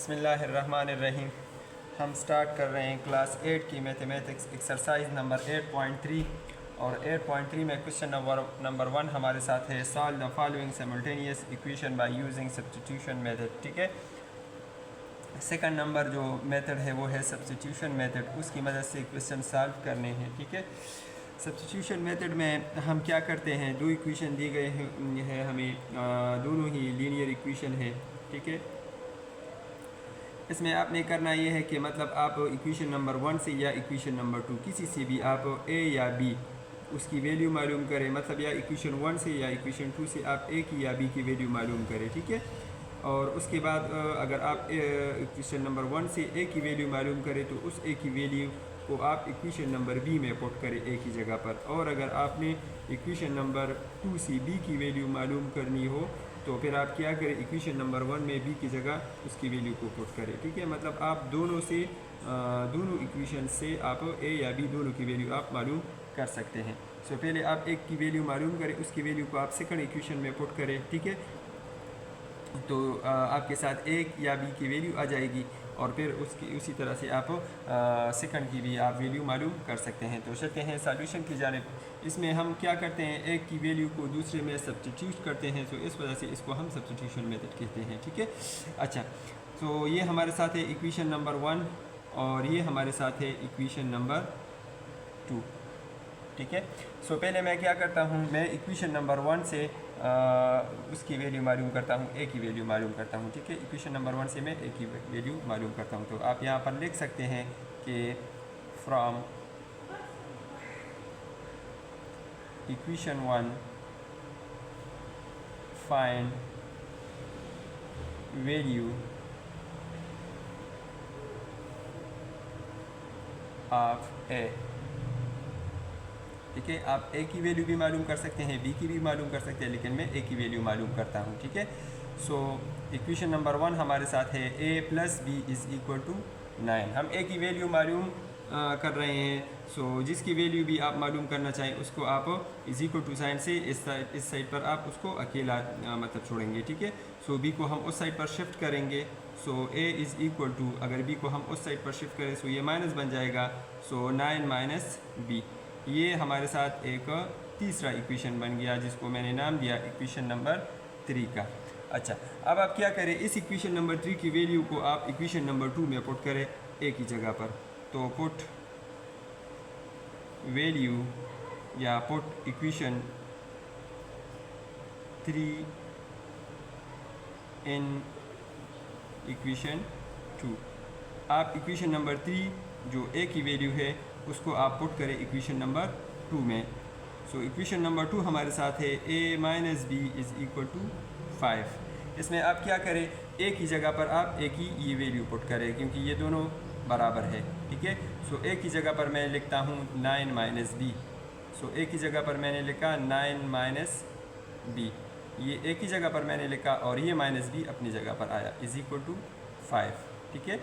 बिस्मिल्लाहिर्रहमानिर्रहीम। हम स्टार्ट कर रहे हैं क्लास 8 की मैथमेटिक्स एक्सरसाइज नंबर 8.3 और 8.3 में क्वेश्चन नंबर 1 हमारे साथ है, solve the following simultaneous equation by using substitution method. ठीक है, सेकंड नंबर जो मेथड है वो है सब्स्टिट्यूशन मेथड, उसकी मदद से क्वेश्चन सॉल्व करने हैं। ठीक है, सब्स्टिट्यूशन मेथड में हम क्या करते हैं, दो इक्वेशन दी गए हैं हमें, दोनों ही लीनियर इक्वेशन है। ठीक है, इसमें आपने करना ये है कि मतलब आप इक्वेशन नंबर 1 से या इक्वेशन नंबर 2 किसी से भी आप ए या बी उसकी वैल्यू मालूम करें, मतलब या इक्वेशन 1 से या इक्वेशन 2 से आप ए की या बी की वैल्यू मालूम करें। ठीक है, और उसके बाद अगर आप इक्वेशन नंबर 1 से ए की वैल्यू मालूम करें तो उस ए की वैल्यू को आप इक्वेशन नंबर बी में पुट करें ए की जगह पर, और अगर आपने इक्वेशन नंबर 2 से बी की वैल्यू मालूम करनी हो तो फिर आप क्या करें, इक्वेशन नंबर 1 में बी की जगह उसकी वैल्यू को पुट करें। ठीक है, मतलब आप दोनों इक्वेशन से आप ए या बी दोनों की वैल्यू आप मालूम कर सकते हैं। सो पहले आप एक की वैल्यू मालूम करें, उसकी वैल्यू को आप सेकंड इक्वेशन में पुट करें। ठीक है, तो आपके साथ एक या बी की वैल्यू आ जाएगी और फिर उसी तरह से आप सेकंड की भी आप वैल्यू मालूम कर सकते हैं। तो चलते हैं सॉल्यूशन की जानिब। इसमें हम क्या करते हैं, एक की वैल्यू को दूसरे में सब्स्टिट्यूट करते हैं, तो इस वजह से इसको हम सब्स्टिट्यूशन मेथड कहते हैं। ठीक है, अच्छा, तो ये हमारे साथ है इक्वेशन नंबर 1 और ये हमारे साथ है इक्वेशन नंबर 2। ठीक है, सो पहले मैं क्या करता हूँ, मैं इक्वेशन नंबर 1 से उसकी वैल्यू मालूम करता हूँ, ए की वैल्यू मालूम करता हूँ। ठीक है, इक्वेशन नंबर 1 से मैं ए की वैल्यू मालूम करता हूँ। तो आप यहाँ पर लिख सकते हैं कि from equation 1 find value of A. ठीक है, आप ए की वैल्यू भी मालूम कर सकते हैं, बी की भी मालूम कर सकते हैं, लेकिन मैं ए की वैल्यू मालूम करता हूँ। ठीक है, सो इक्वेशन नंबर 1 हमारे साथ है A plus B is equal to 9। हम ए की वैल्यू मालूम कर रहे हैं, सो जिसकी वैल्यू भी आप मालूम करना चाहें उसको आप इज़ इक्वल टू साइन से इस साइड पर आप उसको अकेला मतलब छोड़ेंगे। ठीक है, सो बी को हम उस साइड पर शिफ्ट करेंगे, सो ए इज़ इक्वल टू, अगर बी को हम उस साइड पर शिफ्ट करें सो ये माइनस बन जाएगा, सो 9 माइनस बी। ये हमारे साथ एक तीसरा इक्वेशन बन गया जिसको मैंने नाम दिया इक्वेशन नंबर 3 का। अच्छा, अब आप क्या करें, इस इक्वेशन नंबर 3 की वैल्यू को आप इक्वेशन नंबर 2 में पुट करें ए की जगह पर। तो पुट वैल्यू या पुट इक्वेशन 3 इन इक्वेशन 2। आप इक्वेशन नंबर 3 जो ए की वैल्यू है उसको आप पुट करें इक्वेशन नंबर 2 में। सो इक्वेशन नंबर 2 हमारे साथ है a minus b is equal to 5। इसमें आप क्या करें, a की जगह पर आप a की ये वैल्यू पुट करें क्योंकि ये दोनों बराबर है। ठीक है, सो a की जगह पर मैं लिखता हूँ 9 माइनस बी। सो a की जगह पर मैंने लिखा 9 माइनस बी, ये a की जगह पर मैंने लिखा और ये माइनस बी अपनी जगह पर आया इज़ इक्वल टू 5। ठीक है,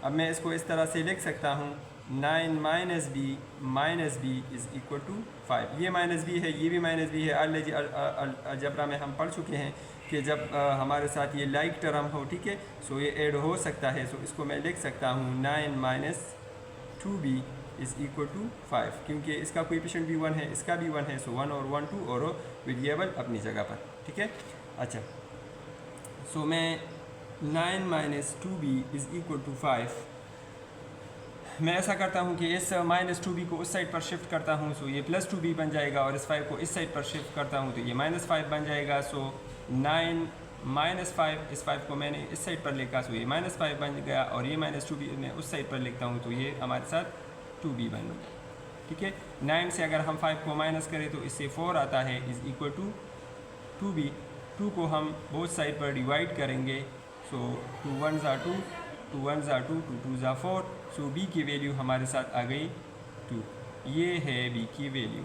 अब मैं इसको इस तरह से लिख सकता हूँ 9 minus b is equal to 5। ये माइनस बी है, ये भी माइनस बी है। अलजेब्रा में हम पढ़ चुके हैं कि जब हमारे साथ ये लाइक टर्म हो, ठीक है, सो ये ऐड हो सकता है। सो इसको मैं लिख सकता हूँ 9 minus 2b is equal to 5, क्योंकि इसका कोएफिशिएंट भी 1 है, इसका भी 1 है। सो 1 और 1 2 और वेरिएबल अपनी जगह पर। ठीक है, अच्छा, सो मैं 9 minus 2b is equal to 5, मैं ऐसा करता हूँ कि इस माइनस 2b को उस साइड पर शिफ्ट करता हूँ, सो ये प्लस 2b बन जाएगा, और इस 5 को इस साइड पर शिफ्ट करता हूँ तो ये माइनस 5 बन जाएगा। सो 9 माइनस 5, इस 5 को मैंने इस साइड पर लिखा, सो ये माइनस 5 बन गया, और ये माइनस 2b मैं उस साइड पर लिखता हूँ तो ये हमारे साथ 2b बन गया। ठीक है, 9 से अगर हम 5 को माइनस करें तो इससे 4 आता है इज़ इक्वल टू 2b। 2 को हम बोथ साइड पर डिवाइड करेंगे, सो 2 1 ज़ा 2, 2 1 ज़ा 2, 2 2 ज़ा 4। सो b की वैल्यू हमारे साथ आ गई 2, ये है b की वैल्यू।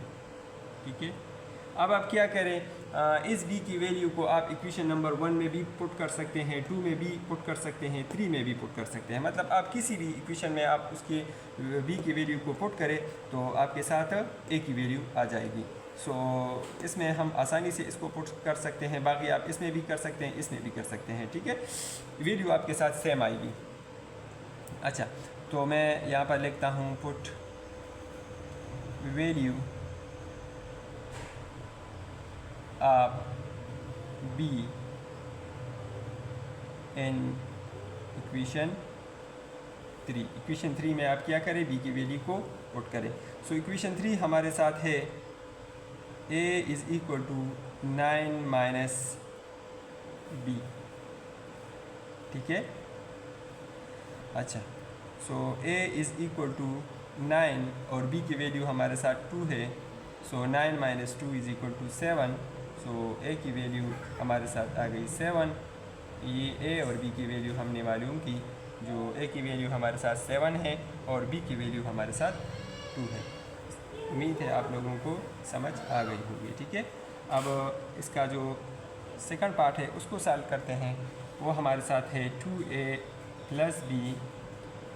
ठीक है, अब आप क्या करें, इस b की वैल्यू को आप इक्वेशन नंबर 1 में भी पुट कर सकते हैं, 2 में भी पुट कर सकते हैं, 3 में भी पुट कर सकते हैं। मतलब आप किसी भी इक्वेशन में आप उसके b की वैल्यू को पुट करें तो आपके साथ a की वैल्यू आ जाएगी। सो इसमें हम आसानी से इसको पुट कर सकते हैं, बाकी आप इसमें भी कर सकते हैं, इसमें भी कर सकते हैं, ठीक है। वैल्यू आपके साथ सेम आएगी। अच्छा, तो मैं यहाँ पर लिखता हूँ put value of be in equation 3। Equation 3 में आप क्या करें, बी की वैल्यू को पुट करें। सो इक्वेशन 3 हमारे साथ है a is equal to 9 minus b, ठीक है। अच्छा, so a is equal to 9 और b की वैल्यू हमारे साथ 2 है। So 9 minus 2 is equal to 7। So a की वैल्यू हमारे साथ आ गई 7। ये a और b की वैल्यू हमने मालूम की, जो a की वैल्यू हमारे साथ 7 है और b की वैल्यू हमारे साथ 2 है। उम्मीद है आप लोगों को समझ आ गई होगी, ठीक है। अब इसका जो सेकंड पार्ट है उसको सॉल्व करते हैं। वो हमारे साथ है 2a plus B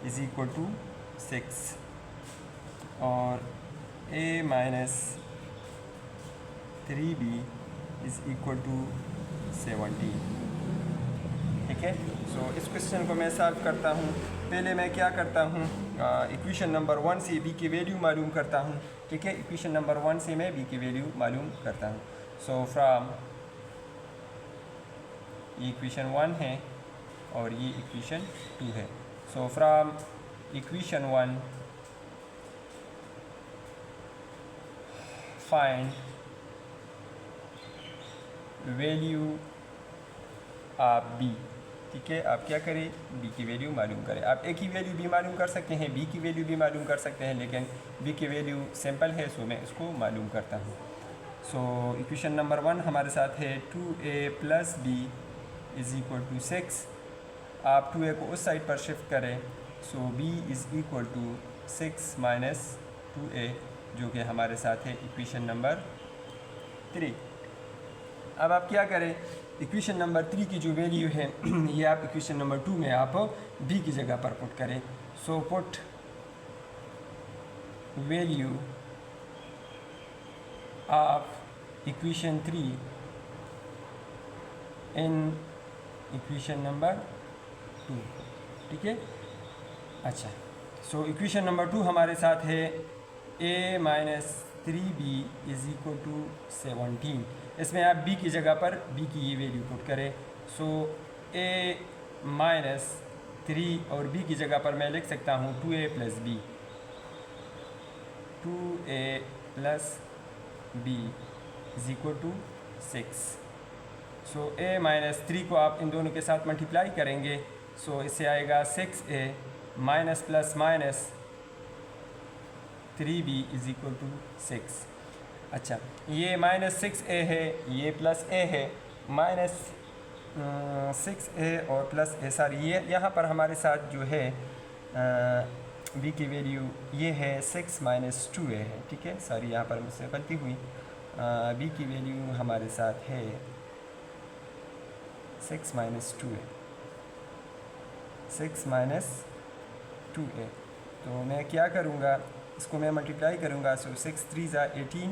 is equal to 6 और a minus 3b is equal to 17, ठीक है। सो इस क्वेश्चन को मैं सॉल्व करता हूँ। पहले मैं क्या करता हूँ, इक्वेशन नंबर 1 से b की वैल्यू मालूम करता हूँ, ठीक है। इक्वेशन नंबर 1 से मैं b की वैल्यू मालूम करता हूँ। सो फ्रॉम, ये इक्वेशन 1 है और ये इक्वेशन 2 है। So from equation 1 find value of b, ठीक है। आप क्या करें, b की वैल्यू मालूम करें। आप a की वैल्यू भी मालूम कर सकते हैं, b की वैल्यू भी मालूम कर सकते हैं, लेकिन b की वैल्यू सिंपल है, सो मैं इसको मालूम करता हूँ। सो इक्वेशन नंबर 1 हमारे साथ है 2a plus B is equal to 6। आप 2a को उस साइड पर शिफ्ट करें, so b is equal to 6 minus 2a, जो कि हमारे साथ है इक्वेशन नंबर 3। अब आप क्या करें, इक्वेशन नंबर 3 की जो वैल्यू है ये आप इक्वेशन नंबर 2 में आप b की जगह पर पुट करें। So put value of equation 3 in equation number 2, ठीक है। अच्छा, सो इक्वेशन नंबर 2 हमारे साथ है a minus 3b is equal to 17। इसमें आप b की जगह पर b की ये वैल्यू पुट करें। सो a माइनस 3 और b की जगह पर मैं लिख सकता हूँ 2a plus b, 2a plus b is equal to 6। So a minus 3 को आप इन दोनों के साथ मल्टीप्लाई करेंगे, सो इससे आएगा 6a minus plus minus 3b is equal to 6। अच्छा, ये माइनस 6a है, ये प्लस a है। माइनस 6a और प्लस a, सॉरी ये यहाँ पर हमारे साथ जो है b की वैल्यू ये है 6 माइनस 2a है, ठीक है। सॉरी यहाँ पर मुझसे गलती हुई, b की वैल्यू हमारे साथ है 6 माइनस 2a, 6 माइनस 2a। तो मैं क्या करूँगा, इसको मैं मल्टीप्लाई करूँगा। सो 6 3 ज़ा 18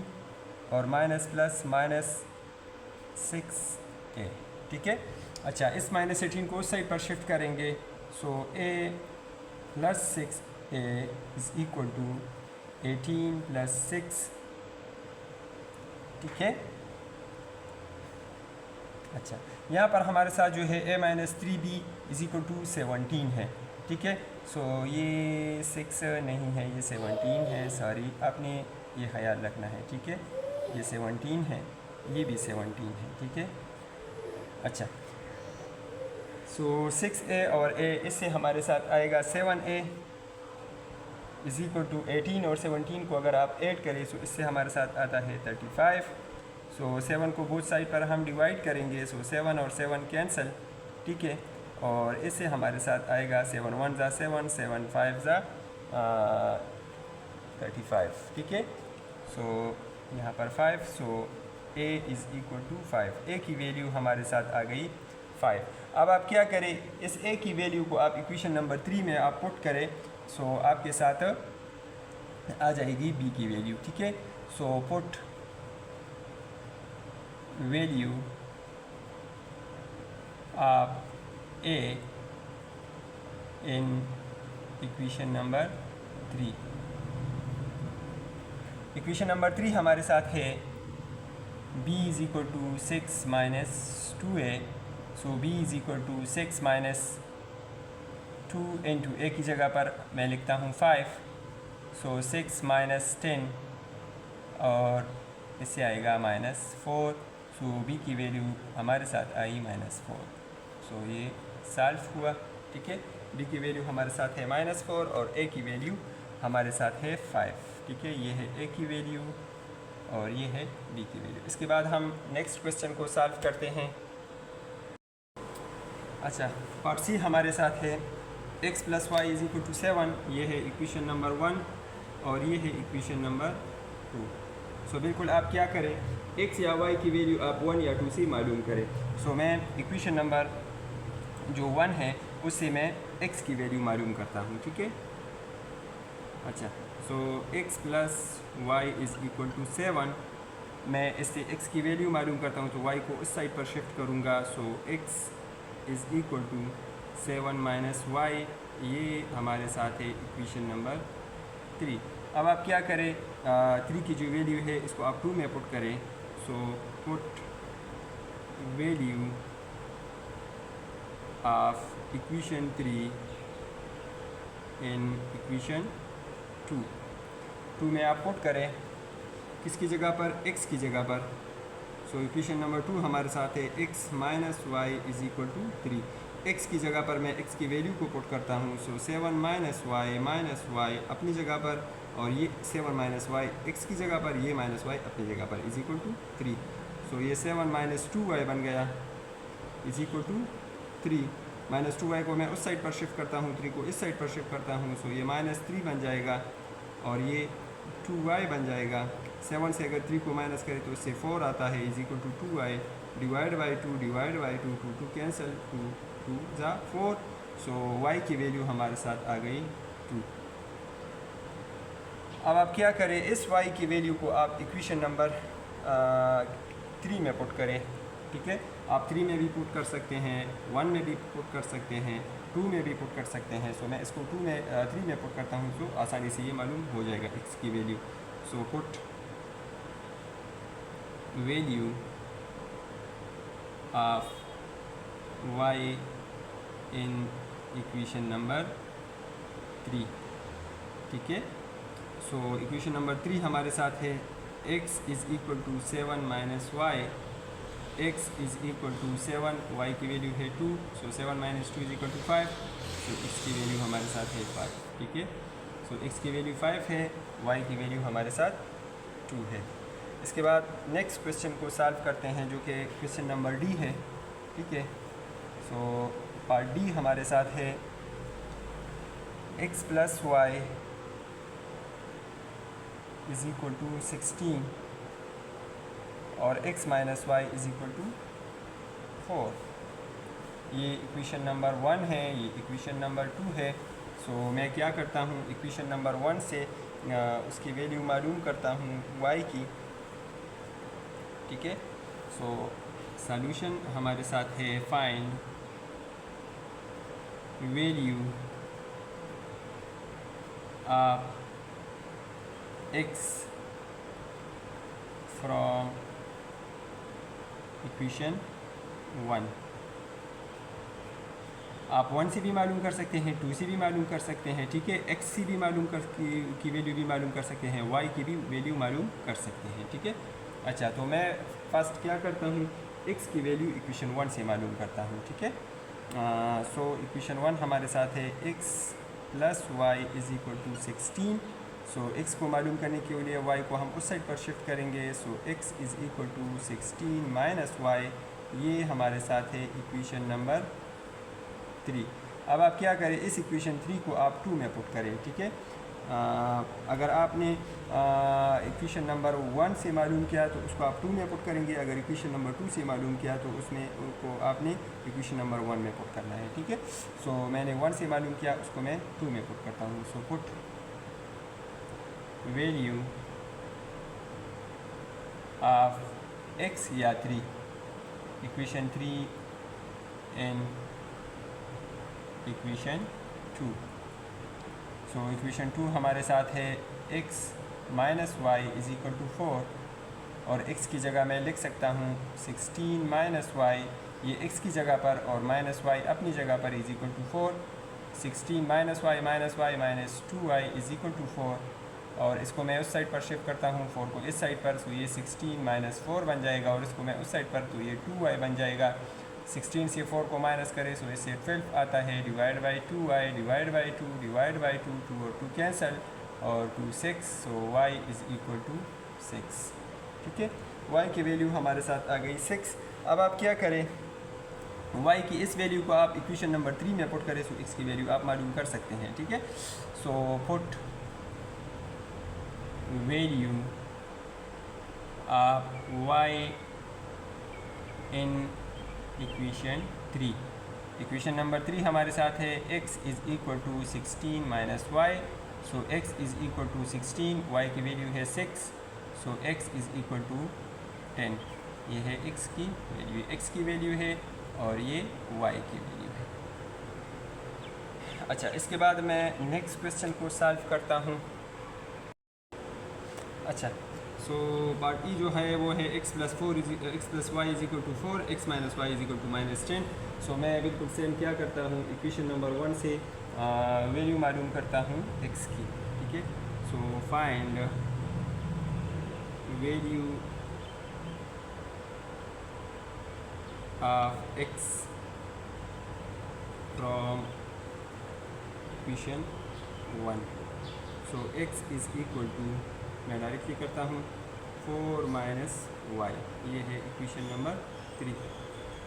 और माइनस प्लस माइनस 6a, ठीक है। अच्छा, इस माइनस 18 को उस साइड पर शिफ्ट करेंगे, so a plus 6a is equal to 18 plus 6, ठीक है। अच्छा, यहाँ पर हमारे साथ जो है a minus 3b is equal to 17 है, ठीक है। सो ये 6 नहीं है, ये 17 है, सॉरी आपने ये ख्याल रखना है, ठीक है। ये 17 है, ये भी 17 है, ठीक है। अच्छा, सो 6a और a, इससे हमारे साथ आएगा 7a इज़ इक्वल टू 18 और 17 को अगर आप ऐड करें तो इससे हमारे साथ आता है 35। सो 7 को बोथ साइड पर हम डिवाइड करेंगे, सो 7 और 7 कैंसिल, ठीक है। और इससे हमारे साथ आएगा 7 1 ज़ा 7, 7 5 ज़ा 35, ठीक है। सो यहाँ पर 5, so a is equal to 5, a की वैल्यू हमारे साथ आ गई 5। अब आप क्या करें, इस a की वैल्यू को आप इक्वेशन नंबर 3 में आप पुट करें, सो आपके साथ आ जाएगी b की वैल्यू, ठीक है। So put value of a in equation number 3। Equation number 3 हमारे साथ है b is equal to 6 minus 2a। So b is equal to 6 minus 2 into a की जगह पर मैं लिखता हूँ 5। सो 6 माइनस 10 और इससे आएगा -4। सो b की वैल्यू हमारे साथ आई -4। सो ये सॉल्व हुआ। ठीक है, b की वैल्यू हमारे साथ है -4 और a की वैल्यू हमारे साथ है 5। ठीक है, ये है a की वैल्यू और ये है b की वैल्यू। इसके बाद हम नेक्स्ट क्वेश्चन को सॉल्व करते हैं। अच्छा, पार्ट सी हमारे साथ है x + y = 7। ये है इक्वेशन नंबर 1 और ये है इक्वेशन नंबर 2। सो बिल्कुल आप क्या करें, x या y की वैल्यू आप 1 या 2 से मालूम करें। सो मैं इक्वेशन नंबर जो 1 है उससे मैं x की वैल्यू मालूम करता हूँ। ठीक है, अच्छा, सो x + y = 7। मैं इससे x की वैल्यू मालूम करता हूँ तो y को इस साइड पर शिफ्ट करूँगा। सो x = 7 माइनस y, ये हमारे साथ है इक्वेशन नंबर 3। अब आप क्या करें, 3 की जो वैल्यू है इसको आप 2 में पुट करें। So put value of equation 3 in equation 2 में आप पुट करें किसकी जगह पर, x की जगह पर। सो इक्वेशन नंबर 2 हमारे साथ है x माइनस y = 3। x की जगह पर मैं x की वैल्यू को पुट करता हूँ। सो 7 माइनस y अपनी जगह पर और ये 7 माइनस y x की जगह पर, ये माइनस y अपनी जगह पर = 3। सो ये 7 माइनस 2y बन गया = 3। माइनस 2y को मैं उस साइड पर शिफ्ट करता हूँ, 3 को इस साइड पर शिफ्ट करता हूँ। सो ये -3 बन जाएगा और ये 2y बन जाएगा। 7 से अगर 3 को माइनस करें तो इससे 4 आता है = 2y डिवाइड बाई 2 2 कैंसिल, 2 ज़ा 4। सो y की वैल्यू हमारे साथ आ गई 2। अब आप क्या करें, इस y की वैल्यू को आप इक्वेशन नंबर 3 में पुट करें। ठीक है, आप 3 में भी पुट कर सकते हैं, 1 में भी पुट कर सकते हैं, 2 में भी पुट कर सकते हैं। सो मैं इसको 3 में पुट करता हूँ तो आसानी से ये मालूम हो जाएगा x की value. So put value of y in equation number 3। ठीक है, सो इक्वेशन नंबर 3 हमारे साथ है x = 7 minus y। x = 7, y की वैल्यू है 2। सो 7 माइनस 2 = 5। सो x की वैल्यू हमारे साथ है 5। ठीक है, सो x की वैल्यू 5 है, y की वैल्यू हमारे साथ 2 है। इसके बाद नेक्स्ट क्वेश्चन को सॉल्व करते हैं जो कि क्वेश्चन नंबर डी है। ठीक है, सो पार्ट डी हमारे साथ है x + y = 16 और x माइनस y = 4। ये इक्वेशन नंबर 1 है, ये इक्वेशन नंबर 2 है। सो मैं क्या करता हूँ, इक्वेशन नंबर 1 से उसकी वैल्यू मालूम करता हूँ y की। ठीक है, सो सॉल्यूशन हमारे साथ है find value of x from equation 1। आप 1 से भी मालूम कर सकते हैं, 2 से भी मालूम कर सकते हैं। ठीक है, x से भी मालूम की वैल्यू भी मालूम कर सकते हैं, y की भी वैल्यू मालूम कर सकते हैं। ठीक है, अच्छा, तो मैं फर्स्ट क्या करता हूँ, x की वैल्यू इक्वेशन 1 से मालूम करता हूँ। ठीक है, सो इक्वेशन 1 हमारे साथ है x + y = 16। सो x को मालूम करने के लिए y को हम उस साइड पर शिफ्ट करेंगे। सो x = 16 माइनस y, ये हमारे साथ है इक्वेशन नंबर 3। अब आप क्या करें, इस इक्वेशन 3 को आप 2 में पुट करें। ठीक है, अगर आपने इक्वेशन नंबर 1 से मालूम किया तो उसको आप 2 में पुट करेंगे। अगर इक्वेशन नंबर 2 से मालूम किया तो उसमें उसको आपने इक्वेशन नंबर 1 में पुट करना है। ठीक है, सो मैंने 1 से मालूम किया, उसको मैं 2 में पुट करता हूँ। So put value of x या 3, equation 3 in equation 2। So equation 2 हमारे साथ है x minus y is equal to 4, और x की जगह मैं लिख सकता हूँ 16 माइनस वाई, ये x की जगह पर और माइनस वाई अपनी जगह पर is equal to 4। 16 minus y minus 2y is equal to 4, और इसको मैं उस साइड पर शिफ्ट करता हूँ 4 को इस साइड पर, तो ये 16 माइनस 4 बन जाएगा, और इसको मैं उस साइड पर, तो ये 2y बन जाएगा। 16 से 4 को माइनस करें सो इससे 12 आता है, divide by 2y divide by 2 divide by 2, 2 और 2 कैंसल, और 2 6, सो y इज़ इक्वल टू 6। ठीक है, y की वैल्यू हमारे साथ आ गई 6। अब आप क्या करें, y की इस वैल्यू को आप इक्वेशन नंबर 3 में पुट करें, सो x की वैल्यू आप मालूम कर सकते हैं। ठीक है, so put value of y in equation 3। Equation number 3 हमारे साथ है x is equal to 16 minus y, so x is equal to 16, y की वैल्यू है 6, so x is equal to 10। ये है x की वैल्यू, x की वैल्यू है, और ये y की वैल्यू है। अच्छा, इसके बाद मैं नेक्स्ट क्वेश्चन को सॉल्व करता हूँ। अच्छा, सो पार्ट ई जो है वो है x plus y is equal to 4, x minus y is equal to -10। So मैं बिल्कुल सेम क्या करता हूँ, इक्वेशन नंबर 1 से वैल्यू मालूम करता हूँ x की। ठीक है, so find value of x from equation 1। So x is equal to, मैं डायरेक्टली करता हूँ 4 माइनस वाई, ये है इक्वेशन नंबर 3।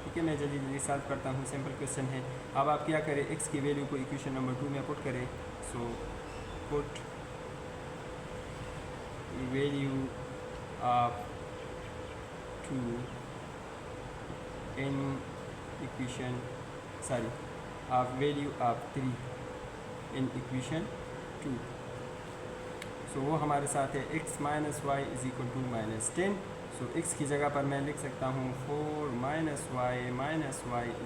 ठीक है, मैं जल्दी जल्दी सॉल्व करता हूँ, सिंपल क्वेश्चन है। अब आप क्या करें, x की वैल्यू को इक्वेशन नंबर 2 में पुट करें, so put value of 2 in equation of value of 3 in equation 2। So वो हमारे साथ है x minus y is equal to -10। So x की जगह पर मैं लिख सकता हूँ 4 minus y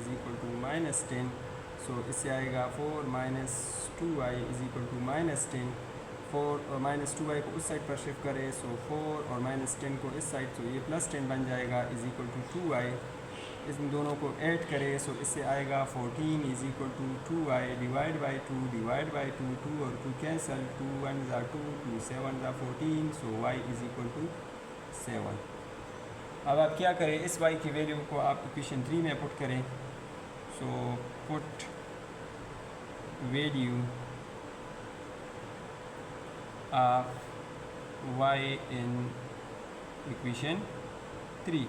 is equal to -10। So इससे आएगा 4 minus 2y is equal to -10। 4 और -2y को उस साइड पर शिफ्ट करें, सो 4 और -10 को इस साइड, तो ये +10 बन जाएगा इज इक्वल टू 2y। इन दोनों को ऐड करें, सो इससे आएगा 14 is equal to 2y divide by 2 divide by 2, 2 और 2 कैंसल, 2 1 ज़ा 2, 2 7 ज़ा 14, सो y इज इक्वल टू 7। अब आप क्या करें, इस y की वैल्यू को आप इक्वेशन 3 में पुट करें, so put value of y in equation 3।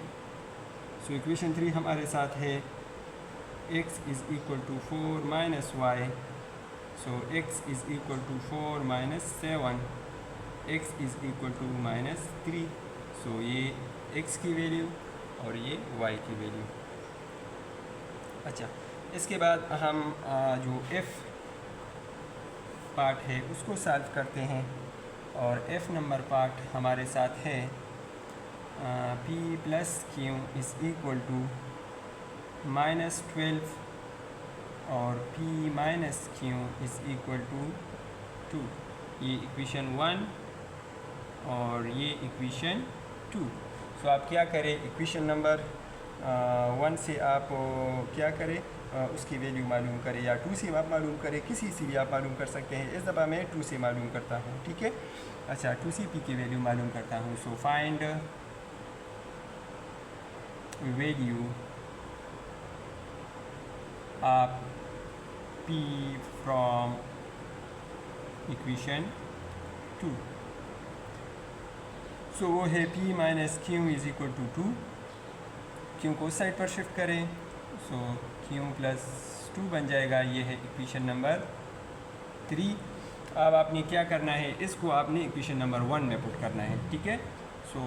So equation 3 हमारे साथ है x is equal to 4 minus y, so x is equal to 4 minus 7, x is equal to -3। So ये x की वैल्यू और ये y की वैल्यू। अच्छा, इसके बाद हम जो f पार्ट है उसको सॉल्व करते हैं, और f नंबर पार्ट हमारे साथ है p plus q is equal to -12, और p minus q is equal to 2। ये इक्वेशन 1 और ये इक्वेशन 2। सो आप क्या करें, इक्वेशन नंबर 1 से आप क्या करें, उसकी वैल्यू मालूम करें, या 2 से आप मालूम करें, किसी से भी आप मालूम कर सकते हैं। इस दफ़ा मैं 2 से मालूम करता हूँ। ठीक है, अच्छा 2 से p की वैल्यू मालूम करता हूँ। So find value of p from equation 2। So वो है p minus q is equal to 2। Q को उस साइड पर शिफ्ट करें, सो क्यू प्लस 2 बन जाएगा। ये है इक्वेशन नंबर 3। अब आपने क्या करना है, इसको आपने इक्वेशन नंबर 1 में पुट करना है। ठीक है, so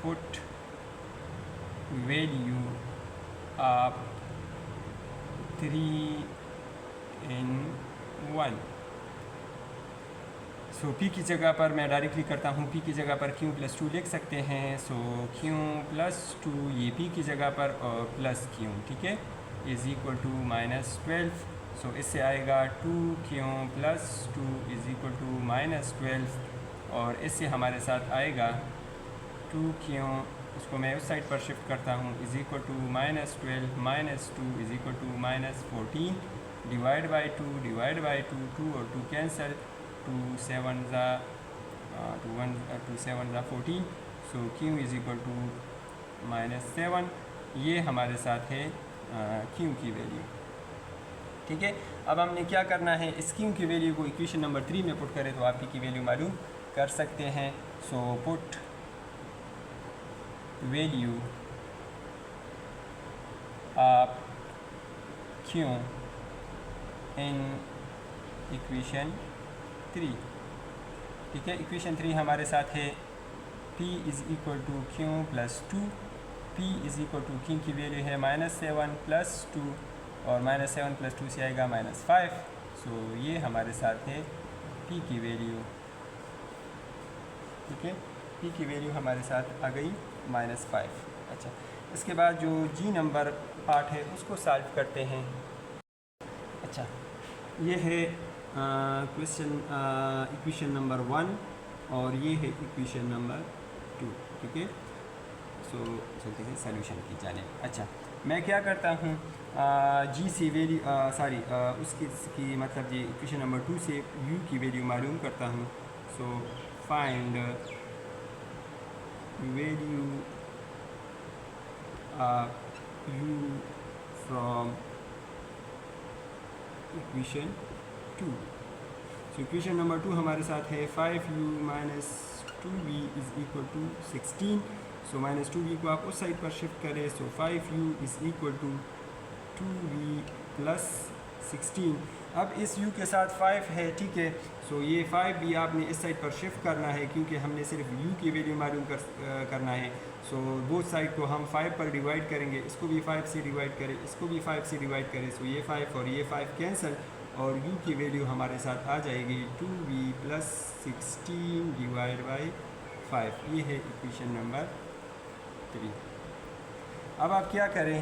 put value of 3 in 1। So P की जगह पर मैं डायरेक्टली करता हूँ, पी की जगह पर क्यू प्लस 2 लिख सकते हैं। सो क्यू प्लस 2 ये पी की जगह पर और प्लस क्यू, ठीक है, इज़ इक्वल टू -12। सो इससे आएगा 2 q plus 2 is equal to -12 और इससे हमारे साथ आएगा 2 क्यू, उसको मैं उस साइड पर शिफ्ट करता हूँ, is equal to -12 -2 is equal to -14 divide by 2 2 और 2 कैंसल, 2 7 ज़ा 14। So q is equal to -7। ये हमारे साथ है क्यू की वैल्यू, ठीक है। अब हमने क्या करना है, इस क्यू की वैल्यू को इक्वेशन नंबर 3 में पुट करें तो आप पी की वैल्यू मालूम कर सकते हैं। So put value of q in equation 3, ठीक है। इक्वेशन 3 हमारे साथ है P is equal to q plus 2, P is equal to q की वैल्यू है -7 प्लस 2 और -7 प्लस 2 से आएगा -5। सो ये हमारे साथ है P की वैल्यू, ठीक है। P की वैल्यू हमारे साथ आ गई -5। अच्छा, इसके बाद जो G नंबर पार्ट है उसको सॉल्व करते हैं। अच्छा, ये है क्वेश्चन इक्वेशन नंबर 1 और ये है इक्वेशन नंबर 2, ठीक है। सो चलते हैं सॉल्यूशन की जानिब। अच्छा, मैं क्या करता हूँ, जी से वैल्यू उसकी मतलब ये इक्वेशन नंबर 2 से u की वैल्यू मालूम करता हूँ। So find value u from equation 2। So equation number 2 हमारे साथ है 5u minus 2v is equal to 16। So -2v को आप उस साइड पर शिफ्ट करें। So 5u is equal to 2v plus 16। अब इस u के साथ 5 है, ठीक है। सो ये 5 भी आपने इस साइड पर शिफ्ट करना है क्योंकि हमने सिर्फ u की वैल्यू मालूम करना है। सो बोथ साइड को हम 5 पर डिवाइड करेंगे, इसको भी 5 से डिवाइड करें, इसको भी 5 से डिवाइड करें। सो ये 5 और ये 5 कैंसिल और u की वैल्यू हमारे साथ आ जाएगी 2v प्लस 16 डिवाइड बाई 5। ये है इक्वेशन नंबर 3। अब आप क्या करें,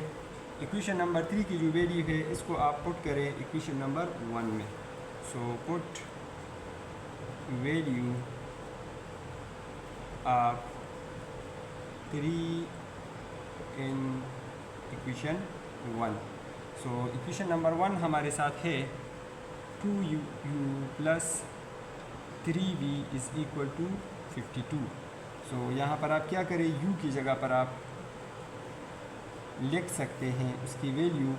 इक्वेशन नंबर 3 की जो वैल्यू है इसको आप पुट करें इक्वेशन नंबर 1 में। So put value of 3 in equation 1। So equation number 1 हमारे साथ है 2u plus 3v is equal to 52। So यहाँ पर आप क्या करें, u की जगह पर आप लिख सकते हैं उसकी वैल्यू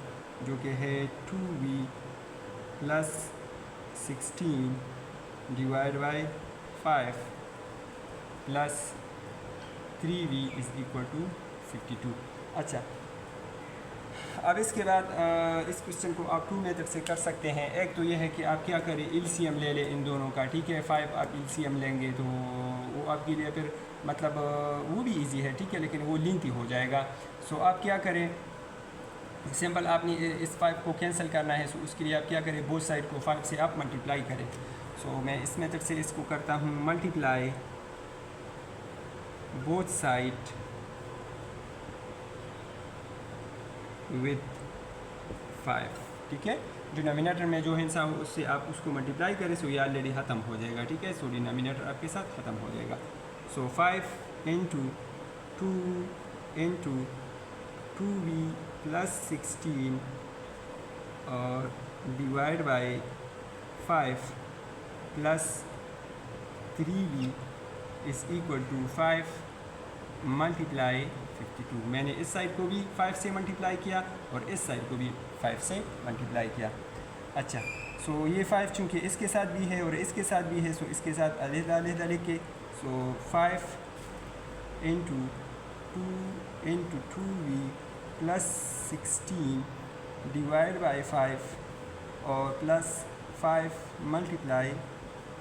जो कि है 2v plus 16 divide by 5 plus 3v is equal to 52। अच्छा, अब इसके बाद इस क्वेश्चन को आप 2 मेथड से कर सकते हैं। एक तो ये है कि आप क्या करें, एलसीएम ले लें इन दोनों का, ठीक है। 5 आप एलसीएम लेंगे तो वो आपके लिए फिर मतलब वो भी इजी है, ठीक है, लेकिन वो लेंथी हो जाएगा। सो आप क्या करें, सिंपल आपने इस 5 को कैंसिल करना है। सो उसके लिए आप क्या करें, बोथ साइड को 5 से आप मल्टीप्लाई करें। सो मैं इस मेथड से इसको करता हूँ, मल्टीप्लाई बोथ साइड विद 5, ठीक है। डिनोमिनेटर में जो हिस्सा हो उससे आप उसको मल्टीप्लाई करें। सो ये ऑलरेडी ख़त्म हो जाएगा, ठीक है। सो डिनोमिनेटर आपके साथ ख़त्म हो जाएगा। सो 5 इंटू 2 इंटू 2v प्लस 16 और divide by 5 plus 3v is equal to 5 multiply 52। मैंने इस साइड को भी 5 से मल्टीप्लाई किया और इस साइड को भी 5 से मल्टीप्लाई किया। अच्छा, सो ये 5 चूँकि इसके साथ भी है और इसके साथ भी है, सो इसके साथ अलग-अलग लिख के, so 5 into 2 into 2v plus 16 divide by 5 और plus 5 multiply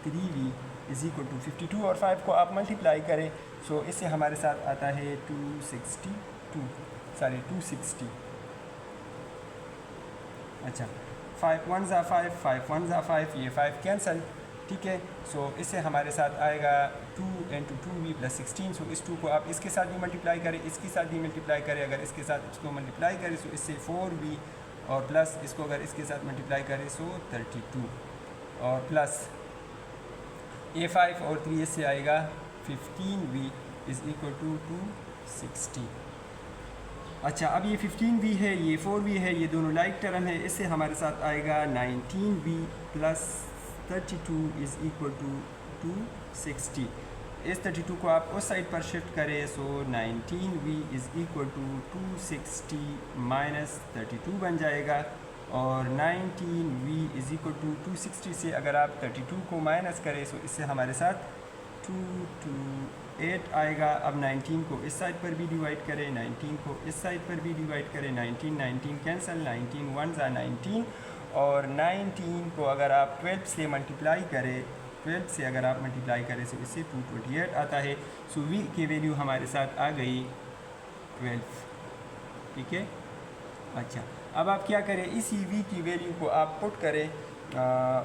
3v is equal to 52 और 5 को आप मल्टीप्लाई करें। सो इससे हमारे साथ आता है 260। अच्छा, 5 1 ज़ा 5, 5 1 ज़ा 5, ये 5 कैंसल, ठीक है। सो इससे हमारे साथ आएगा 2 × 2v + 16। सो इस 2 को आप इसके साथ भी मल्टीप्लाई करें, इसके साथ भी मल्टीप्लाई करें। अगर इसके साथ इसको मल्टीप्लाई करें सो इससे 4v, और प्लस इसको अगर इसके साथ मल्टीप्लाई करें सो 32, और प्लस a5 और 3 इससे आएगा 15v = 260। अच्छा, अब ये 15v है, ये 4v है, ये दोनों लाइक टर्म है। इससे हमारे साथ आएगा 19v + 32 = 260। इस 32 को आप उस साइड पर शिफ्ट करें सो 19v = 260 - 32 बन जाएगा। और 19v = 260 से अगर आप 32 को माइनस करें सो इससे हमारे साथ 228 आएगा। अब 19 को इस साइड पर भी डिवाइड करें, 19 को इस साइड पर भी डिवाइड करें। 19 कैंसिल, 19 1 × 19, और 19 को अगर आप 12 से मल्टीप्लाई करें, 12 से अगर आप मल्टीप्लाई करें तो इससे 228 आता है। सो v की वैल्यू हमारे साथ आ गई 12, ठीक है। अच्छा, अब आप क्या करें, इसी v की वैल्यू को आप पुट करें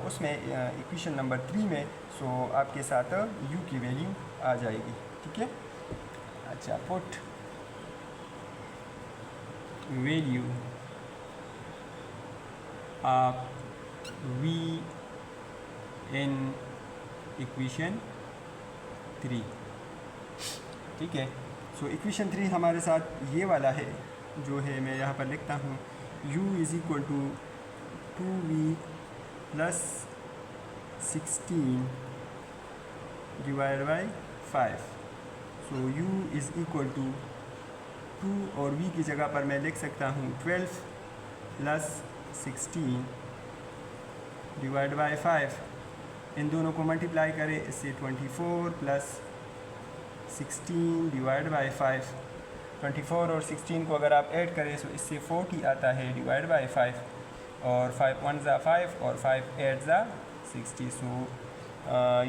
उसमें इक्वेशन नंबर 3 में। सो आपके साथ u की वैल्यू आ जाएगी, ठीक है। अच्छा, put value of v in equation 3, ठीक है। सो इक्वेशन 3 हमारे साथ ये वाला है, जो है मैं यहाँ पर लिखता हूँ u = 2v + 16 / 5। सो u = 2, और v की जगह पर मैं लिख सकता हूँ 12 + 16 / 5। इन दोनों को मल्टीप्लाई करें, इससे 24 + 16 / 5। 24 और 16 को अगर आप ऐड करें तो इससे 40 आता है / 5, और 5 1 × 5 और 5 8 × 60। सो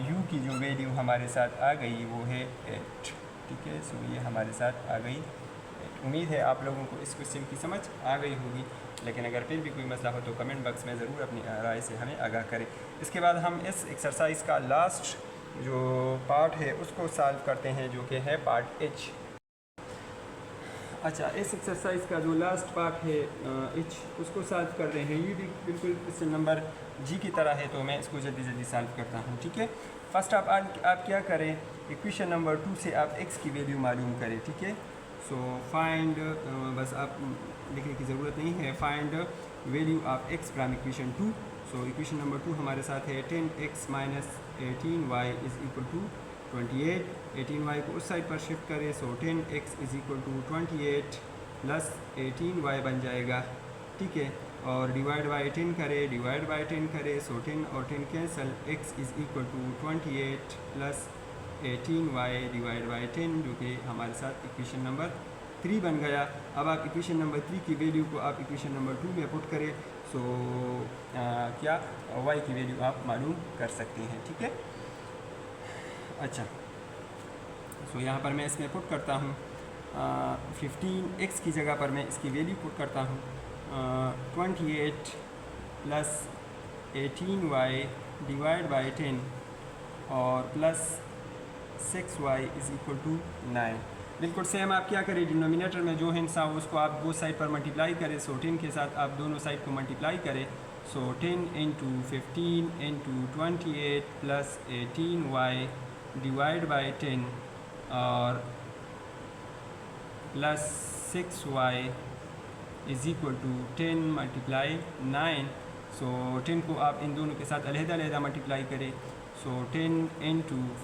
u की जो वैल्यू हमारे साथ आ गई वो है 8, ठीक है। सो ये हमारे साथ आ गई 8। उम्मीद है आप लोगों को इस क्वेश्चन की समझ आ गई होगी, लेकिन अगर फिर भी कोई मसला हो तो कमेंट बॉक्स में ज़रूर अपनी राय से हमें आगाह करें। इसके बाद हम इस एक्सरसाइज का लास्ट जो पार्ट है उसको सॉल्व करते हैं, जो कि है पार्ट H। अच्छा, इस एक्सरसाइज का जो लास्ट पार्ट है H, उसको सॉल्व कर रहे हैं। ये भी बिल्कुल क्वेश्चन नंबर G की तरह है, तो मैं इसको जल्दी जल्दी सॉल्व करता हूँ, ठीक है। फर्स्ट आप क्या करें, इक्वेशन नंबर 2 से आप x की वैल्यू मालूम करें, ठीक है। सो फाइंड, बस आप लिखने की ज़रूरत नहीं है, find value of x from equation 2। So equation number 2 हमारे साथ है 10x - 18y = 28। 18y को उस साइड पर शिफ्ट करें, सो 10x = 28 + 18y बन जाएगा, ठीक है। और डिवाइड बाई 10 करें, सो 10 और 10 कैंसल, x = 28 + 18y / 10, जो कि हमारे साथ इक्वेशन नंबर 3 बन गया। अब आप इक्वेशन नंबर 3 की वैल्यू को आप इक्वेशन नंबर 2 में पुट करें, सो क्या y की वैल्यू आप मालूम कर सकते हैं, ठीक है। अच्छा, सो यहाँ पर मैं इसमें पुट करता हूँ 15x की जगह पर मैं इसकी वैल्यू पुट करता हूँ 28 + 18y / 10, और प्लस 6y = 9। बिल्कुल सेम आप क्या करें, डिनोमिनेटर में जो हिस्सा हो उसको आप दो साइड पर मल्टीप्लाई करें। सो 10 के साथ आप दोनों साइड को मल्टीप्लाई करें। सो 10 × 15 × 28 + 18y / 10, और प्लस 6y = 10 × 9। सो 10 को आप इन दोनों के साथ अलहदा मल्टीप्लाई करें। सो 10 ×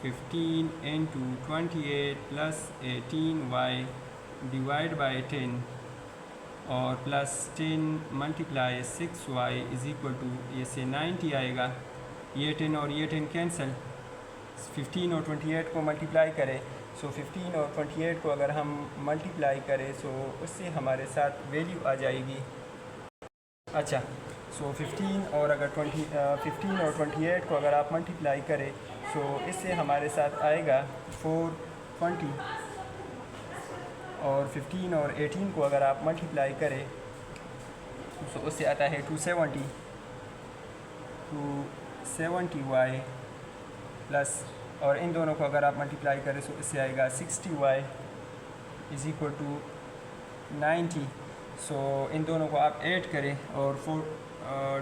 15 × 28 + 18y / 10, और प्लस 10 × 6y = ये से 90 आएगा। ये 10 और ये 10 कैंसिल, 15 और 28 को मल्टीप्लाई करें। सो 15 और 28 को अगर हम मल्टीप्लाई करें सो उससे हमारे साथ वैल्यू आ जाएगी। अच्छा, सो 15 और 28 को अगर आप मल्टीप्लाई करें सो इससे हमारे साथ आएगा 420, और 15 और 18 को अगर आप मल्टीप्लाई करें तो उससे आता है 270y प्लस, और इन दोनों को अगर आप मल्टीप्लाई करें तो इससे आएगा 60y इज़ इक्वल टू 90। सो इन दोनों को आप ऐड करें और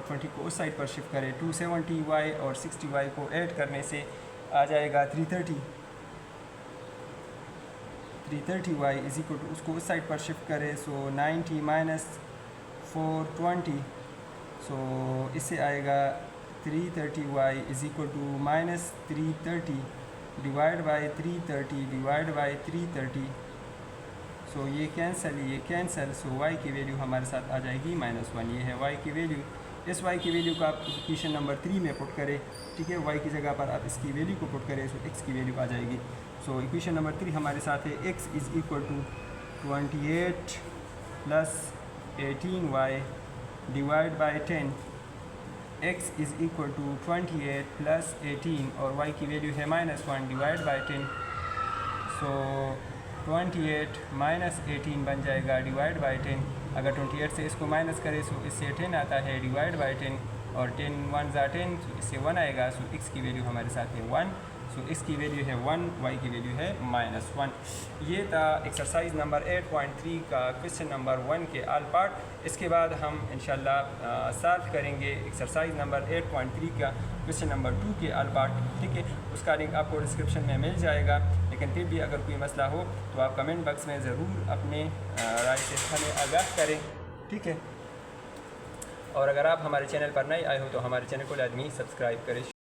20 को उस साइड पर शिफ्ट करें। 270y और 60y को ऐड करने से आ जाएगा 330y इज़ इक्वल टू, उसको उस साइड पर शिफ्ट करें सो 90 माइनस 420, सो इससे आएगा 330y is equal to minus 330 divide by 330 divide by 330। So ये कैंसिल, सो y की वैल्यू हमारे साथ आ जाएगी -1। ये है y की वैल्यू। इस y की वैल्यू को आप इक्वेशन नंबर 3 में पुट करें, ठीक है। y की जगह पर आप इसकी वैल्यू को पुट करें, सो x की वैल्यू आ जाएगी। सो इक्वेशन नंबर 3 हमारे साथ है x is equal to 28 plus 18y divide by 10। x is equal to 28 plus 18 और y की वैल्यू है -1 डिवाइड बाई 10। सो 28 माइनस 18 बन जाएगा डिवाइड बाई 10। अगर 28 से इसको माइनस करें तो इससे 10 आता है डिवाइड बाई 10, और 10 1 ज़ा 10, तो इससे 1 आएगा। सो x की वैल्यू हमारे साथ है 1। सो x की वैल्यू है 1, y की वैल्यू है -1। ये था एक्सरसाइज नंबर 8.3 का क्वेश्चन नंबर 1 के ऑल पार्ट। इसके बाद हम इंशाल्लाह सॉल्व करेंगे एक्सरसाइज नंबर 8.3 का क्वेश्चन नंबर 2 के ऑल पार्ट, ठीक है। उसका लिंक आपको डिस्क्रिप्शन में मिल जाएगा। लेकिन फिर भी अगर कोई मसला हो तो आप कमेंट बॉक्स में ज़रूर अपने राय से हमें आगाह करें, ठीक है। और अगर आप हमारे चैनल पर नए आए हो तो हमारे चैनल को लाजमी सब्सक्राइब करें।